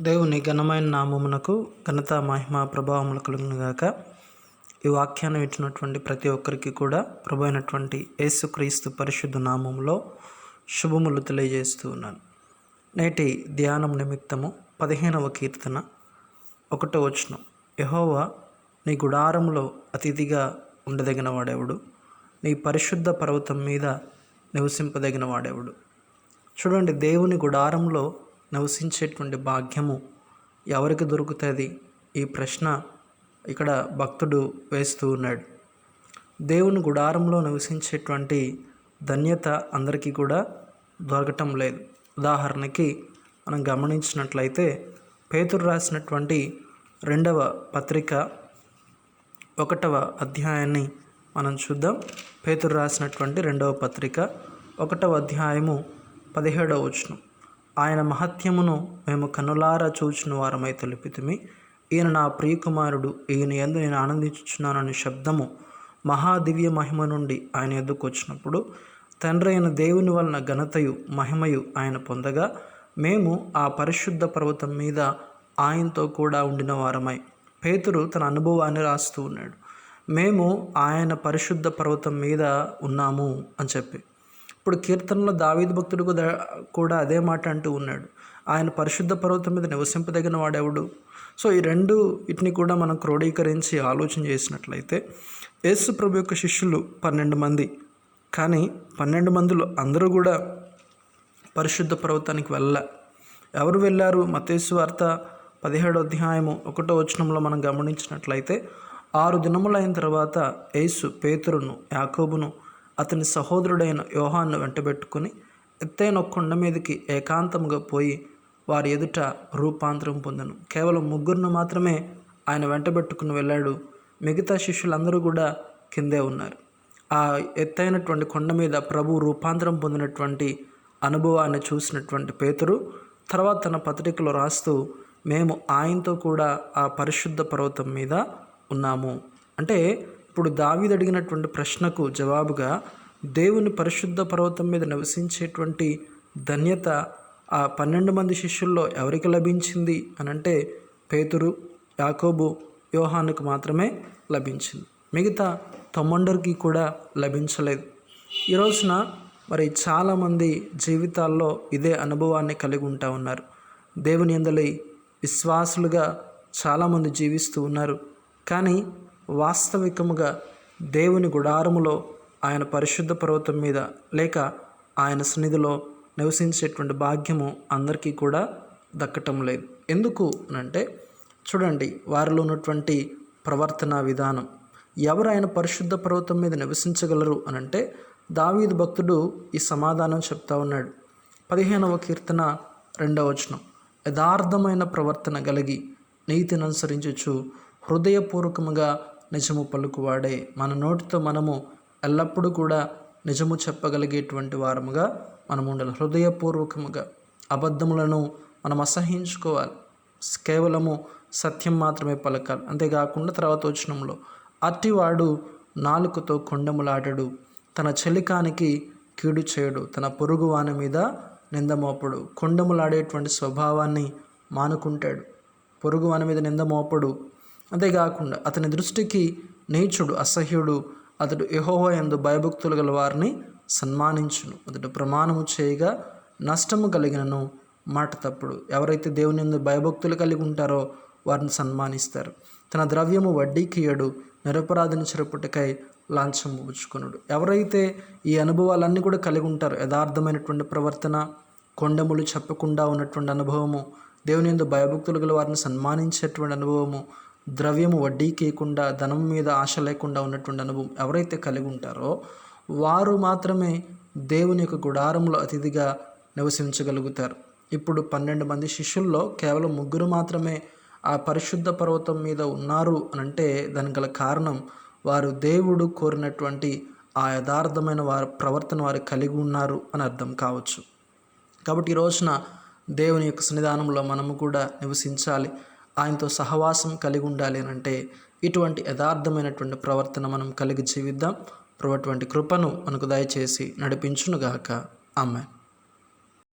దేవుని ఘనమైన నామమునకు ఘనత మహిమ ప్రభావములు కలుగునుగాక. ఈ వాక్యాన్ని వింటున్నటువంటి ప్రతి ఒక్కరికి కూడా ప్రభు అయినటువంటి యేసుక్రీస్తు పరిశుద్ధ నామములో శుభములు తెలియజేస్తూ ఉన్నాను. నేటి ధ్యానం నిమిత్తము 15వ కీర్తన 1వ వచనం. యెహోవా నీ గుడారములో అతిథిగా ఉండదగిన వాడెవడు? నీ పరిశుద్ధ పర్వతం మీద నివసింపదగిన వాడెవడు? చూడండి, దేవుని గుడారంలో నివసించేటువంటి భాగ్యము ఎవరికి దొరుకుతుంది? ఈ ప్రశ్న ఇక్కడ భక్తుడు వేస్తూ ఉన్నాడు. దేవుని గుడారంలో నివసించేటువంటి ధన్యత అందరికీ కూడా దొరకటం లేదు. ఉదాహరణకి మనం గమనించినట్లయితే పేతురు రాసినటువంటి 2వ పత్రిక 1వ అధ్యాయాన్ని మనం చూద్దాం. పేతురు రాసినటువంటి 2వ పత్రిక 1వ అధ్యాయము 17వ వచనం. ఆయన మహత్యమును మేము కనులారా చూచిన వారమై తెలిపితిమి. ఈయన నా ప్రియకుమారుడు, ఈయన యందు నేను ఆనందించుచున్నానని శబ్దము మహాదివ్య మహిమ నుండి ఆయన ఎద్దుకు వచ్చినప్పుడు తండ్రి అయిన దేవుని వలన ఘనతయు మహిమయు ఆయన పొందగా మేము ఆ పరిశుద్ధ పర్వతం మీద ఆయనతో కూడా ఉండిన వారమై. పేతురు తన అనుభవాన్ని రాస్తూ ఉన్నాడు. మేము ఆయన పరిశుద్ధ పర్వతం మీద ఉన్నాము అని చెప్పి. ఇప్పుడు కీర్తనలో దావీదు భక్తుడు కూడా అదే మాట అంటూ ఉన్నాడు. ఆయన పరిశుద్ధ పర్వతం మీద నివసింపదగిన వాడెవడు? సో ఈ వీటిని కూడా మనం క్రోడీకరించి ఆలోచన చేసినట్లయితే యేసు ప్రభు యొక్క శిష్యులు 12 మంది. కానీ 12 మందిలో అందరూ కూడా పరిశుద్ధ పర్వతానికి ఎవరు వెళ్ళారు? మత్తయి సువార్త 17వ అధ్యాయము 1వ వచనంలో మనం గమనించినట్లయితే 6 దినములైన తర్వాత యేసు పేతురును, యాకోబును, అతని సహోదరుడైన యోహాన్ను వెంటబెట్టుకుని ఎత్తైన కొండ మీదకి ఏకాంతముగా పోయి వారి ఎదుట రూపాంతరం పొందను. కేవలం 3 మాత్రమే ఆయన వెంటబెట్టుకుని వెళ్ళాడు. మిగతా శిష్యులందరూ కూడా కిందే ఉన్నారు. ఆ ఎత్తైనటువంటి కొండ మీద ప్రభు రూపాంతరం పొందినటువంటి అనుభవాన్ని చూసినటువంటి పేతురు తర్వాత తన పత్రికలో రాస్తూ మేము ఆయనతో కూడా ఆ పరిశుద్ధ పర్వతం మీద ఉన్నాము అంటే, ఇప్పుడు దావీదు అడిగినటువంటి ప్రశ్నకు జవాబుగా దేవుని పరిశుద్ధ పర్వతం మీద నివసించేటువంటి ధన్యత ఆ 12 మంది శిష్యుల్లో ఎవరికి లభించింది అని అంటే పేతురు, యాకోబు, యోహానుకు మాత్రమే లభించింది. మిగతా 90కి కూడా లభించలేదు. ఈ రోజున మరి చాలామంది జీవితాల్లో ఇదే అనుభవాన్ని కలిగి ఉంటా ఉన్నారు. దేవుని యందలి విశ్వాసులుగా చాలామంది జీవిస్తూ ఉన్నారు. కానీ వాస్తవికముగా దేవుని గుడారములో ఆయన పరిశుద్ధ పర్వతం మీద లేక ఆయన సన్నిధిలో నివసించేటువంటి భాగ్యము అందరికీ కూడా దక్కటం లేదు. ఎందుకు అనంటే చూడండి, వారిలో ఉన్నటువంటి ప్రవర్తన విధానం. ఎవరు ఆయన పరిశుద్ధ పర్వతం మీద నివసించగలరు అనంటే దావీదు భక్తుడు ఈ సమాధానం చెప్తా ఉన్నాడు. 15వ కీర్తన 2వ వచనం. యథార్థమైన ప్రవర్తన కలిగి నీతిని అనుసరించచ్చు హృదయపూర్వకముగా నిజము పలుకువాడే. మన నోటితో మనము ఎల్లప్పుడూ కూడా నిజము చెప్పగలిగేటువంటి వారముగా మనం ఉండాలి. హృదయపూర్వకముగా అబద్ధములను మనం అసహించుకోవాలి. కేవలము సత్యం మాత్రమే పలకాలి. అంతేకాకుండా తర్వాత వచనంలో అట్టివాడు నాలుకతో కొండములాడడు, తన చెలికానికి కీడు చేయడు, తన పొరుగు వాని మీద నిందమోపడు. కొండములాడేటువంటి స్వభావాన్ని మానుకుంటాడు. పొరుగు వాని మీద నిందమోపడు. అంతేకాకుండా అతని దృష్టికి నీచుడు, అసహ్యుడు. అతడు యెహోవా యందు భయభక్తులు గల వారిని సన్మానించును. అతడు ప్రమాణము చేయగా నష్టము కలిగినను మాట తప్పుడు. ఎవరైతే దేవుని యందు భయభక్తులు కలిగి ఉంటారో వారిని సన్మానిస్తారు. తన ద్రవ్యము వడ్డీకి ఇయ్యడు, నిరపరాధిని చెరపుటకై లాంఛము పుచ్చుకొనుడు. ఎవరైతే ఈ అనుభవాలన్నీ కూడా కలిగి ఉంటారో, యథార్థమైనటువంటి ప్రవర్తన, కొండములు చెప్పకుండా ఉన్నటువంటి అనుభవము, దేవుని యందు భయభక్తులు గల వారిని సన్మానించేటువంటి అనుభవము, ద్రవ్యము వడ్డీకి ఇవ్వకుండా ధనం మీద ఆశ లేకుండా ఉన్నటువంటి అనుభవం ఎవరైతే కలిగి ఉంటారో వారు మాత్రమే దేవుని యొక్క గుడారంలో అతిథిగా నివసించగలుగుతారు. ఇప్పుడు 12 మంది శిష్యుల్లో కేవలం 3 మాత్రమే ఆ పరిశుద్ధ పర్వతం మీద ఉన్నారు అని అంటే దానికి గల కారణం వారు దేవుడు కోరినటువంటి ఆ యథార్థమైన వారి ప్రవర్తన వారు కలిగి ఉన్నారు అని అర్థం కావచ్చు. కాబట్టి ఈ రోజున దేవుని యొక్క సన్నిధానంలో మనము కూడా నివసించాలి, ఆయనతో సహవాసం కలిగి ఉండాలి అని అంటే ఇటువంటి యథార్థమైనటువంటి ప్రవర్తన మనం కలిగి జీవిద్దాం. అటువంటి కృపను మనకు దయచేసి నడిపించునుగాక. ఆమేన్.